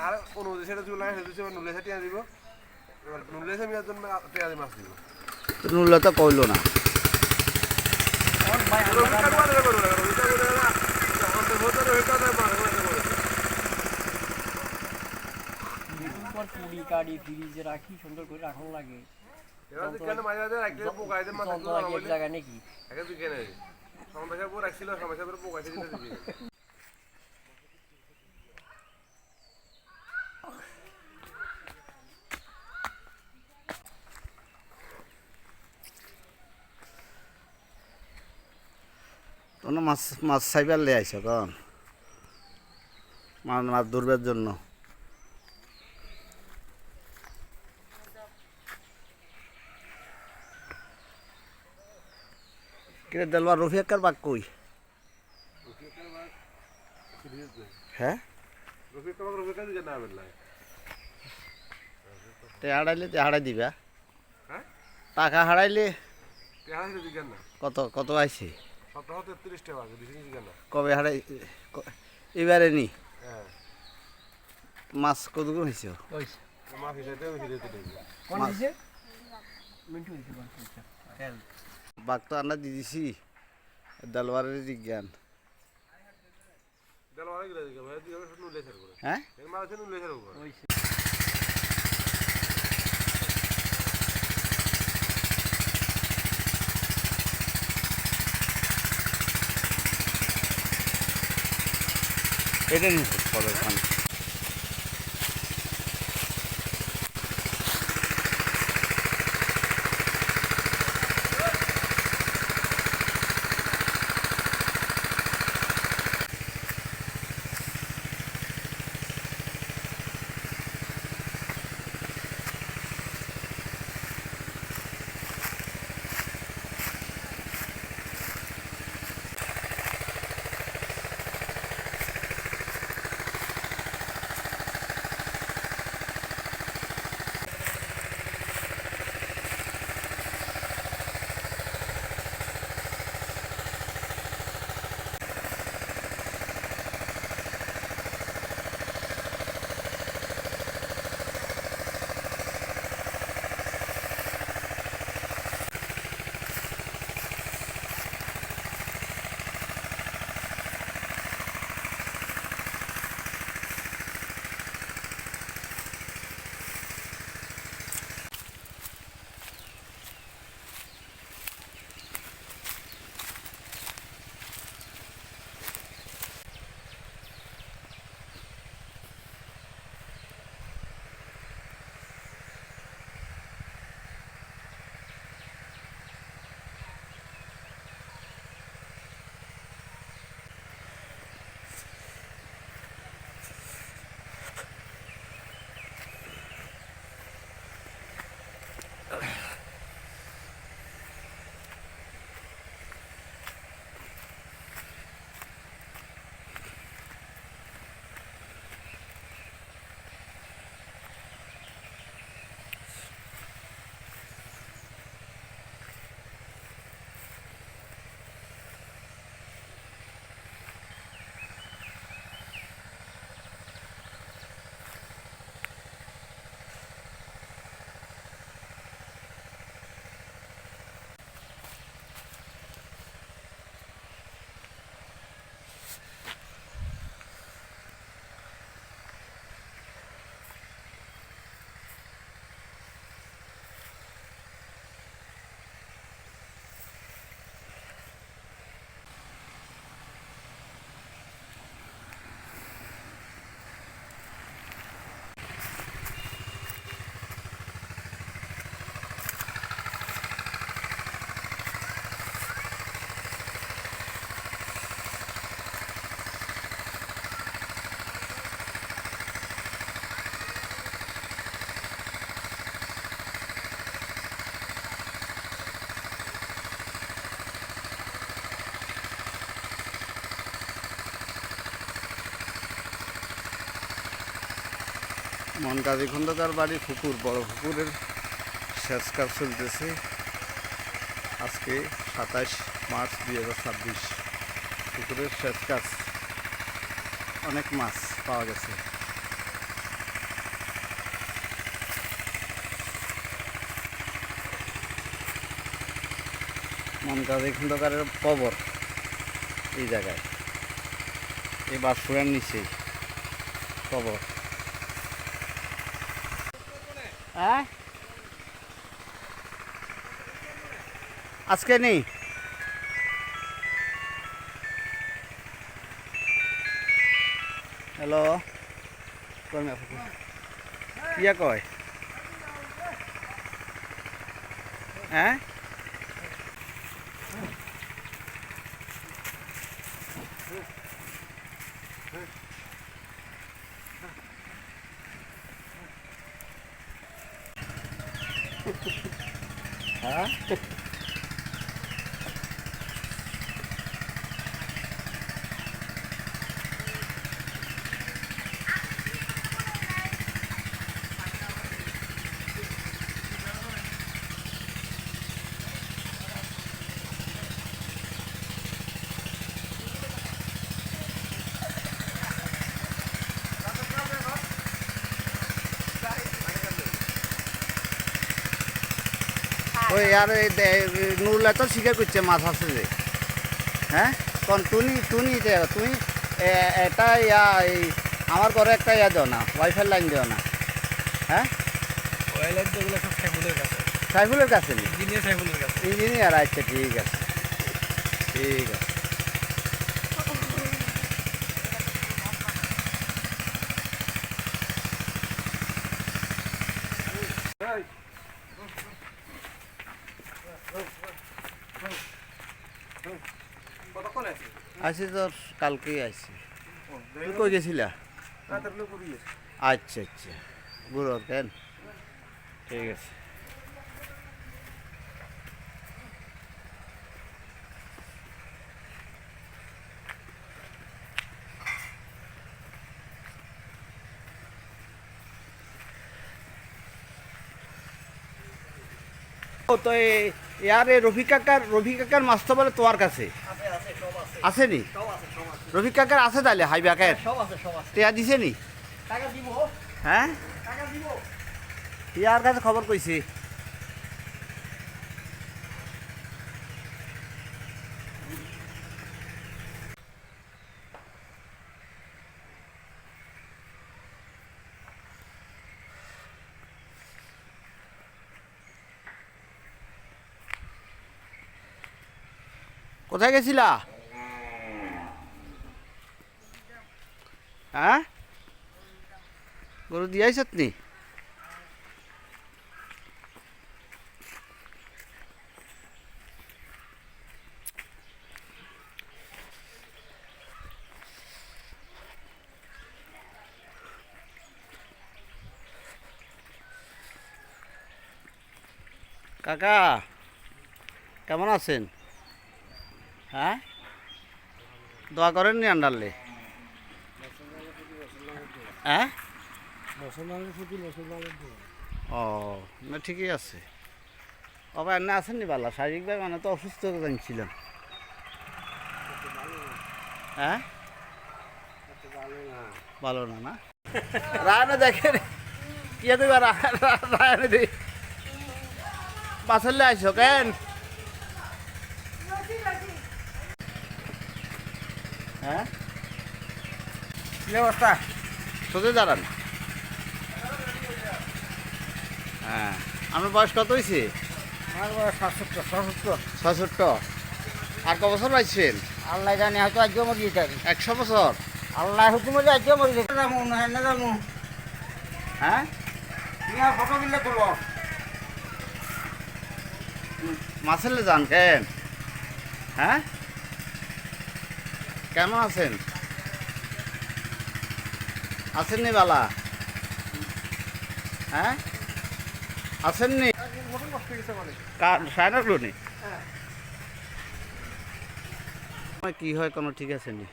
আর অনুমতি সেটা চুলা সেটা নুলে সেটা দিব এবার নুলে সে মিয়ার জন্য পেঁয়াজি মাছ দিব নুলে তো কইলো না রবিটা করে করো না রবিটা করে না আমাদের হতে রবিটা না মাছ করে পর পুরি কাটি ফ্রিজে রাখি সুন্দর করে রাখানো লাগে এবার কেন মাঝে মাঝে রাখলে পোকাইতে মাছ যন্ত্র লাগে এক জায়গায় নাকি আগে তুই কেন সমস্যা পর রাখছিল সমস্যা পর পোকাইতে দিতে দিবি তোমরা মাছ মাছ চাইবার লে আইছো কন মাছ মাছ ধরবার জন্য কিরে দেলবার রফিয়াকার বাক কই হ্যাঁ রবিটা দিকে না বেলা তে হারাইলে তে হারাই দিবা হ্যাঁ টাকা হারাইলে পেঁয়াজি দিকে না কত কত আইছে 1733 টাকা দিছি দিকে না কবে হারাই এবারে নি হ্যাঁ মাছ কতগুলো হয়েছে ওইছে মাছ হিসেবে হিরে দিতে কোন দিছে মিন্টু দিছে কোন তেল বাঘ তো আন্না দিয়ে দিছি দেলবারের বিজ্ঞান দেল মারা গিয়ে দিকে ভাই তুই নুলে ছেড়ে করে হ্যাঁ এই মাছ নুলে ছেড়ে করে ওইছে এটা নিয়ে পরে ওখানে মনকাজি খন্দকার বাড়ি পুকুর বড় পুকুরের সেচ কাজ চলতেছে আজকে 27 মার্চ 2026 পুকুরের সেচ কাজ অনেক মাছ পাওয়া গেছে মমতাজ খন্দকারের কবর এই জায়গায়, এই বাসপুরের নিচেই কবর। হ্যাঁ আজকে নেই। হ্যালো কিয়া কয় হ্যাঁ হ্যাঁ ওই আর নুরুল্লাহ তো স্বীকার করছে মাছ আছে যে। হ্যাঁ কোন তুমি তুমি তুমি এটা ইয়া এই আমার ঘরে একটা ইয়া দাও না, ওয়াইফাই লাইন দাও না। হ্যাঁ সাইফুলের কাছে নি ইঞ্জিনিয়ার। আচ্ছা ঠিক আছে ঠিক আছে। কতক্ষণে আছে? আসি তোর কালকেই আসি। তুই কই গেছিলা? রাতের লোক পুরী গেছে। আচ্ছা আচ্ছা বুড়ো কেন ঠিক আছে। ও তো ইয়ারে রফিক কাকার মাছ তো বলে তোমার কাছে আছে নি? রফিক কাকার আছে তাহলে হাই ব্যাকের টেয়া দিছে নি? হ্যাঁ ইয়ার কাছে খবর কইছি। কোথায় গেছিলা? হ্যাঁ গরু দিয়াইছত নি? কাকা কেমন আছেন? হ্যাঁ দোয়া করেননি আন্ডারলে? হ্যাঁ ও না ঠিকই আছে। আবার এনে আসেননি বালা শারীরিকভাবে মানে তো অসুস্থ জানছিলাম। হ্যাঁ ভালো না না রায়নে দেখেন কিয়া দেবা রায়নে দে বাসলে আইসো কেন? হ্যাঁ কি অবস্থা? সোজা দাঁড়ান। হ্যাঁ আমার বয়স কত হয়েছে? আমার বয়স 67। আর ক বছর পাইছেন? আল্লাহ জানে হয়তো আজকে মরে যেতে পারি। 100 বছর? আল্লাহ হুকুমে আজকে মরে যেতে যাবো না এনে যাবো। হ্যাঁ তুমি আর ফটো দিলে তুলো। মাছেলে যান কেন? হ্যাঁ কেমন আছেন? আছেননি বালা? হ্যাঁ আছেননি? সায়নার লোনি কি হয় কোনো ঠিক আছে নি?